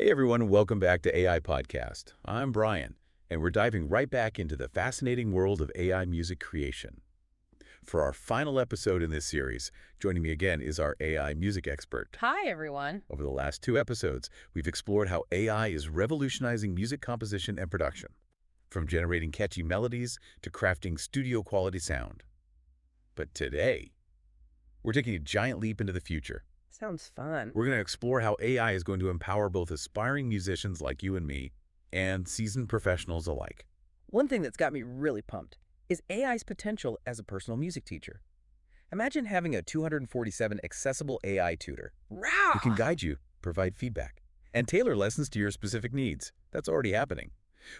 Hey everyone, welcome back to AI Podcast. I'm Brian, and we're diving right back into the fascinating world of AI music creation. For our final episode in this series, joining me again is our AI music expert. Hi, everyone. Over the last two episodes, we've explored how AI is revolutionizing music composition and production, from generating catchy melodies to crafting studio-quality sound. But today, we're taking a giant leap into the future. Sounds fun. We're going to explore how AI is going to empower both aspiring musicians like you and me and seasoned professionals alike. One thing that's got me really pumped is AI's potential as a personal music teacher. Imagine having a 247 accessible AI tutor Who can guide you, provide feedback, and tailor lessons to your specific needs. That's already happening.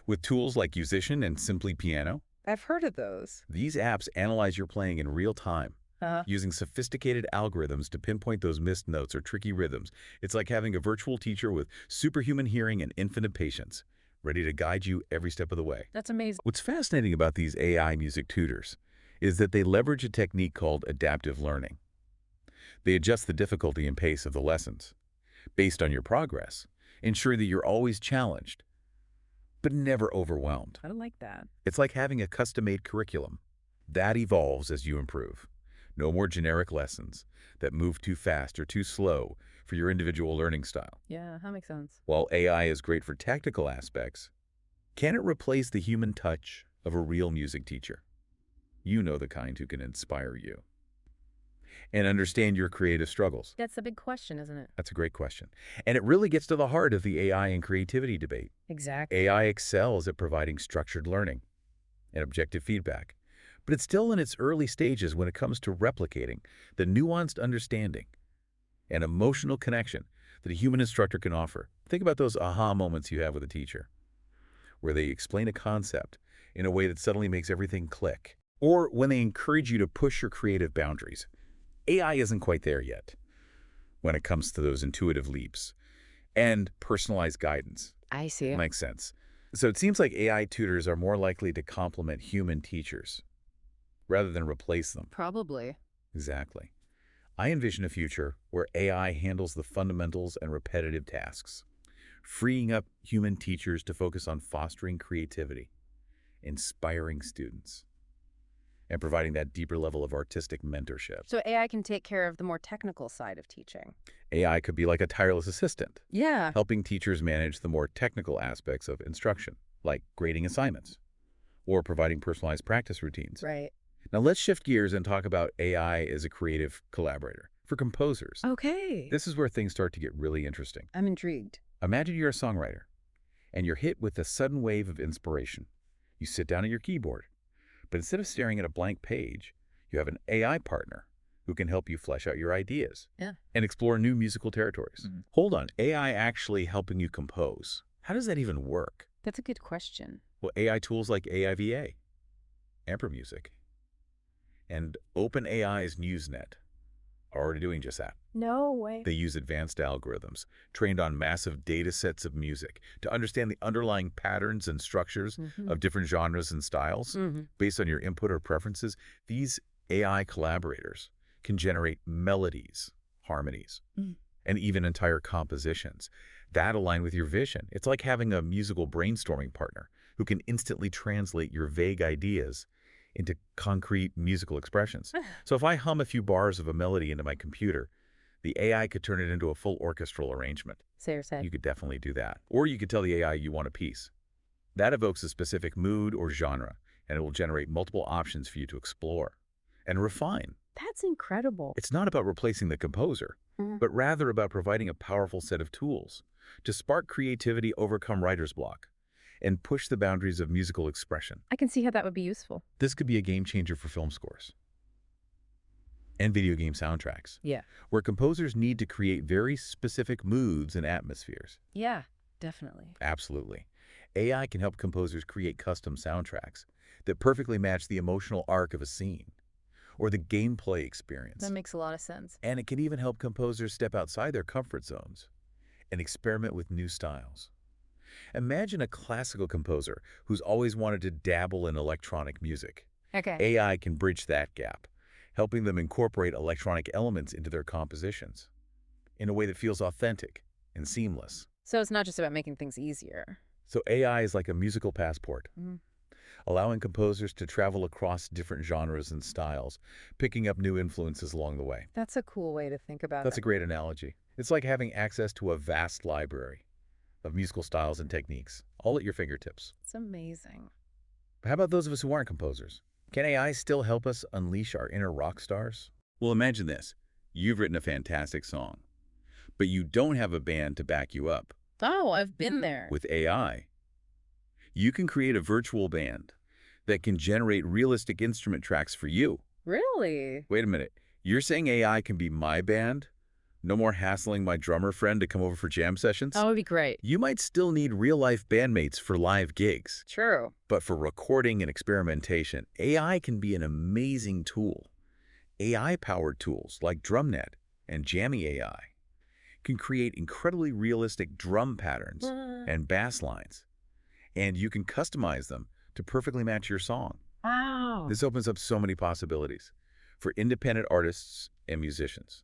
With tools like Musician and Simply Piano, I've heard of those. these apps analyze your playing in real time, using sophisticated algorithms to pinpoint those missed notes or tricky rhythms. It's like having a virtual teacher with superhuman hearing and infinite patience, ready to guide you every step of the way. That's amazing. What's fascinating about these AI music tutors is that they leverage a technique called adaptive learning. They adjust the difficulty and pace of the lessons based on your progress, ensuring that you're always challenged, but never overwhelmed. I don't like that. It's like having a custom-made curriculum that evolves as you improve. No more generic lessons that move too fast or too slow for your individual learning style. Yeah, that makes sense. While AI is great for technical aspects, can it replace the human touch of a real music teacher? You know, the kind who can inspire you and understand your creative struggles. That's the big question, isn't it? That's a great question. And it really gets to the heart of the AI and creativity debate. Exactly. AI excels at providing structured learning and objective feedback, but it's still in its early stages when it comes to replicating the nuanced understanding and emotional connection that a human instructor can offer. Think about those aha moments you have with a teacher, where they explain a concept in a way that suddenly makes everything click, or when they encourage you to push your creative boundaries. AI isn't quite there yet when it comes to those intuitive leaps and personalized guidance. I see. Makes sense. So it seems like AI tutors are more likely to complement human teachers rather than replace them. Probably. Exactly. I envision a future where AI handles the fundamentals and repetitive tasks, freeing up human teachers to focus on fostering creativity, inspiring students, and providing that deeper level of artistic mentorship. So AI can take care of the more technical side of teaching. AI could be like a tireless assistant, Yeah. helping teachers manage the more technical aspects of instruction, like grading assignments or providing personalized practice routines. Right. Now let's shift gears and talk about AI as a creative collaborator for composers. Okay. This is where things start to get really interesting. I'm intrigued. Imagine you're a songwriter and you're hit with a sudden wave of inspiration. You sit down at your keyboard, but instead of staring at a blank page, you have an AI partner who can help you flesh out your ideas and explore new musical territories. Hold on, AI actually helping you compose. How does that even work? That's a good question. Well, AI tools like AIVA, Amper Music, and OpenAI's MuseNet are already doing just that. No way. They use advanced algorithms trained on massive data sets of music to understand the underlying patterns and structures of different genres and styles. Based on your input or preferences, these AI collaborators can generate melodies, harmonies, and even entire compositions that align with your vision. It's like having a musical brainstorming partner who can instantly translate your vague ideas into concrete musical expressions. So if I hum a few bars of a melody into my computer, the AI could turn it into a full orchestral arrangement. Seriously. You could definitely do that. Or you could tell the AI you want a piece. That evokes a specific mood or genre, and it will generate multiple options for you to explore and refine. That's incredible. It's not about replacing the composer, but rather about providing a powerful set of tools to spark creativity, overcome writer's block, and push the boundaries of musical expression. I can see how that would be useful. This could be a game changer for film scores and video game soundtracks, Yeah. where composers need to create very specific moods and atmospheres. Yeah, definitely. Absolutely. AI can help composers create custom soundtracks that perfectly match the emotional arc of a scene or the gameplay experience. That makes a lot of sense. And it can even help composers step outside their comfort zones and experiment with new styles. Imagine a classical composer who's always wanted to dabble in electronic music. Okay. AI can bridge that gap, helping them incorporate electronic elements into their compositions in a way that feels authentic and seamless. So it's not just about making things easier. So AI is like a musical passport, Mm. allowing composers to travel across different genres and styles, picking up new influences along the way. That's a cool way to think about That's it. a great analogy. It's like having access to a vast library of musical styles and techniques, all at your fingertips. It's amazing. But how about those of us who aren't composers? Can AI still help us unleash our inner rock stars? Well, imagine this. You've written a fantastic song, but you don't have a band to back you up. Oh, I've been there. With AI, you can create a virtual band that can generate realistic instrument tracks for you. Really? Wait a minute. You're saying AI can be my band? No more hassling my drummer friend to come over for jam sessions? That would be great. You might still need real-life bandmates for live gigs, True. but for recording and experimentation, AI can be an amazing tool. AI-powered tools like DrumNet and Jammy AI can create incredibly realistic drum patterns and bass lines, and you can customize them to perfectly match your song. Wow. This opens up so many possibilities for independent artists and musicians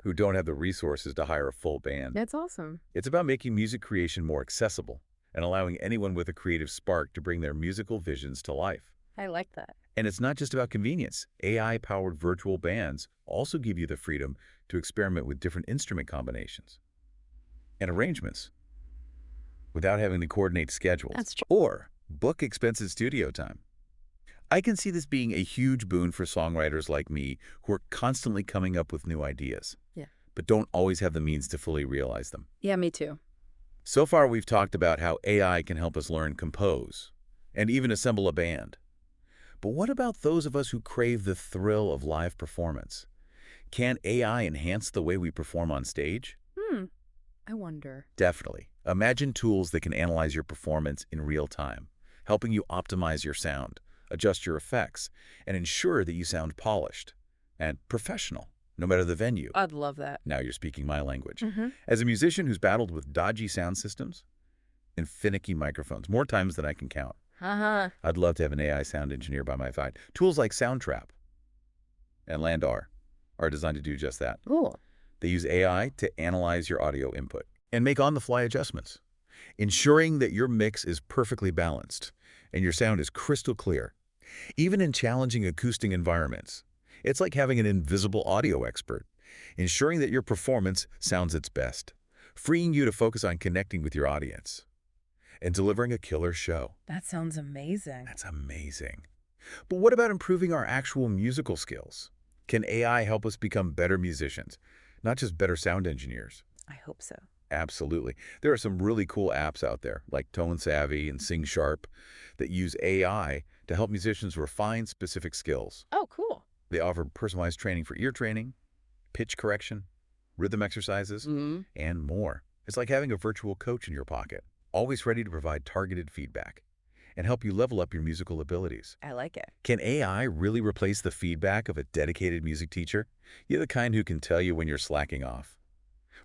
who don't have the resources to hire a full band. That's awesome. It's about making music creation more accessible and allowing anyone with a creative spark to bring their musical visions to life. I like that. And it's not just about convenience. AI-powered virtual bands also give you the freedom to experiment with different instrument combinations and arrangements without having to coordinate schedules That's true. or book expensive studio time. I can see this being a huge boon for songwriters like me who are constantly coming up with new ideas, but don't always have the means to fully realize them. Yeah, me too. So far, we've talked about how AI can help us learn, compose, and even assemble a band. But what about those of us who crave the thrill of live performance? Can AI enhance the way we perform on stage? I wonder. Definitely. Imagine tools that can analyze your performance in real time, helping you optimize your sound, adjust your effects, and ensure that you sound polished and professional, no matter the venue. I'd love that. Now you're speaking my language. Mm-hmm. As a musician who's battled with dodgy sound systems and finicky microphones more times than I can count, Uh-huh. I'd love to have an AI sound engineer by my side. Tools like Soundtrap and Landar are designed to do just that. Cool. They use AI to analyze your audio input and make on-the-fly adjustments, ensuring that your mix is perfectly balanced and your sound is crystal clear. Even in challenging acoustic environments, it's like having an invisible audio expert, ensuring that your performance sounds its best, freeing you to focus on connecting with your audience and delivering a killer show. That sounds amazing. That's amazing. But what about improving our actual musical skills? Can AI help us become better musicians, not just better sound engineers? I hope so. Absolutely. There are some really cool apps out there, like Tone Savvy and Sing Sharp, that use AI to help musicians refine specific skills. Oh, cool. They offer personalized training for ear training, pitch correction, rhythm exercises, and more. It's like having a virtual coach in your pocket, always ready to provide targeted feedback and help you level up your musical abilities. I like it. Can AI really replace the feedback of a dedicated music teacher? You're the kind who can tell you when you're slacking off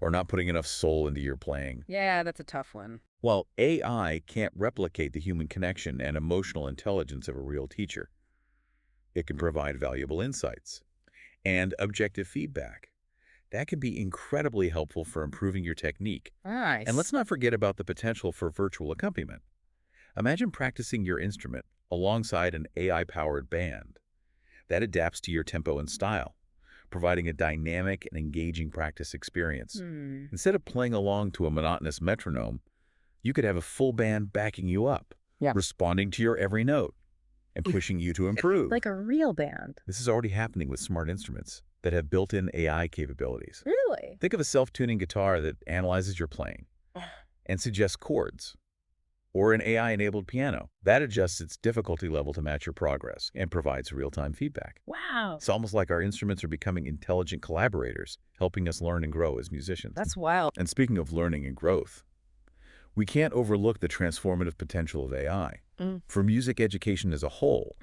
or not putting enough soul into your playing. Yeah, that's a tough one. While AI can't replicate the human connection and emotional intelligence of a real teacher, it can provide valuable insights and objective feedback. That can be incredibly helpful for improving your technique. Nice. And let's not forget about the potential for virtual accompaniment. Imagine practicing your instrument alongside an AI-powered band that adapts to your tempo and style, providing a dynamic and engaging practice experience. Instead of playing along to a monotonous metronome, you could have a full band backing you up, responding to your every note, and pushing you to improve. Like a real band. This is already happening with smart instruments that have built-in AI capabilities. Really? Think of a self-tuning guitar that analyzes your playing and suggests chords, or an AI-enabled piano that adjusts its difficulty level to match your progress and provides real-time feedback. Wow. It's almost like our instruments are becoming intelligent collaborators, helping us learn and grow as musicians. That's wild. And speaking of learning and growth, we can't overlook the transformative potential of AI. For music education as a whole,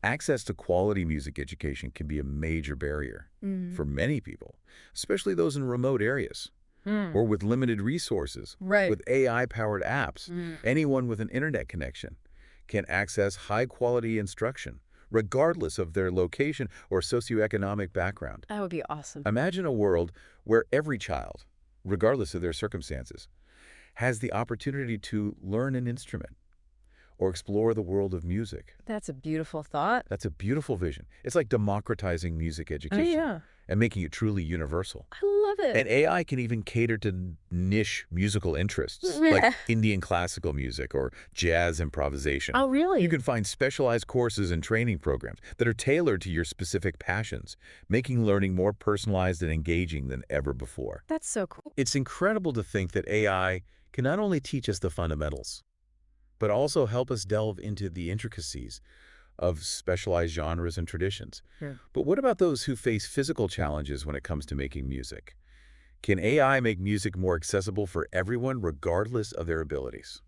access to quality music education can be a major barrier for many people, especially those in remote areas or with limited resources. Right. With AI-powered apps, anyone with an internet connection can access high-quality instruction, regardless of their location or socioeconomic background. That would be awesome. Imagine a world where every child, regardless of their circumstances, has the opportunity to learn an instrument or explore the world of music. That's a beautiful thought. That's a beautiful vision. It's like democratizing music Oh, education yeah. and making it truly universal. I love it. And AI can even cater to niche musical interests, like Indian classical music or jazz improvisation. Oh, really? You can find specialized courses and training programs that are tailored to your specific passions, making learning more personalized and engaging than ever before. That's so cool. It's incredible to think that AI can not only teach us the fundamentals, but also help us delve into the intricacies of specialized genres and traditions. Yeah. But what about those who face physical challenges when it comes to making music? Can AI make music more accessible for everyone regardless of their abilities?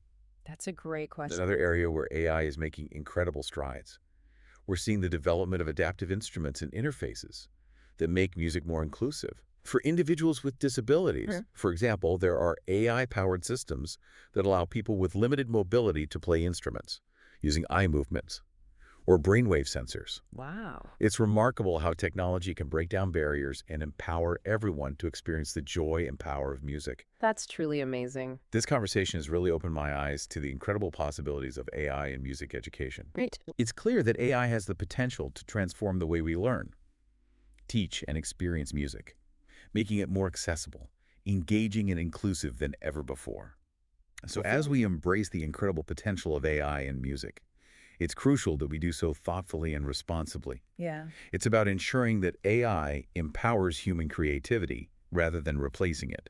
That's a great question. Another area where AI is making incredible strides. We're seeing the development of adaptive instruments and interfaces that make music more inclusive. For individuals with disabilities, for example, there are AI-powered systems that allow people with limited mobility to play instruments using eye movements or brainwave sensors. Wow. It's remarkable how technology can break down barriers and empower everyone to experience the joy and power of music. That's truly amazing. This conversation has really opened my eyes to the incredible possibilities of AI in music education. Great. It's clear that AI has the potential to transform the way we learn, teach, and experience music, making it more accessible, engaging, and inclusive than ever before. So as we embrace the incredible potential of AI in music, it's crucial that we do so thoughtfully and responsibly. Yeah. It's about ensuring that AI empowers human creativity rather than replacing it,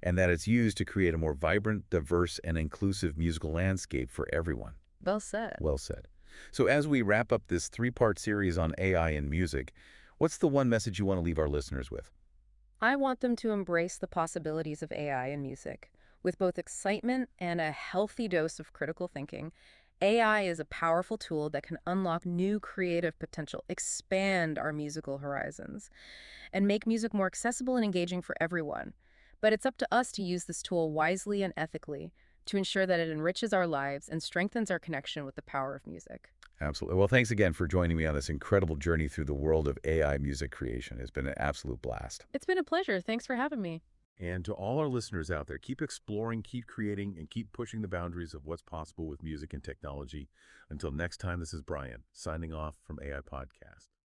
and that it's used to create a more vibrant, diverse, and inclusive musical landscape for everyone. Well said. Well said. So as we wrap up this three-part series on AI in music, what's the one message you want to leave our listeners with? I want them to embrace the possibilities of AI in music with both excitement and a healthy dose of critical thinking. AI is a powerful tool that can unlock new creative potential, expand our musical horizons, and make music more accessible and engaging for everyone. But it's up to us to use this tool wisely and ethically to ensure that it enriches our lives and strengthens our connection with the power of music. Absolutely. Well, thanks again for joining me on this incredible journey through the world of AI music creation. It's been an absolute blast. It's been a pleasure. Thanks for having me. And to all our listeners out there, keep exploring, keep creating, and keep pushing the boundaries of what's possible with music and technology. Until next time, this is Brian, signing off from AI Podcast.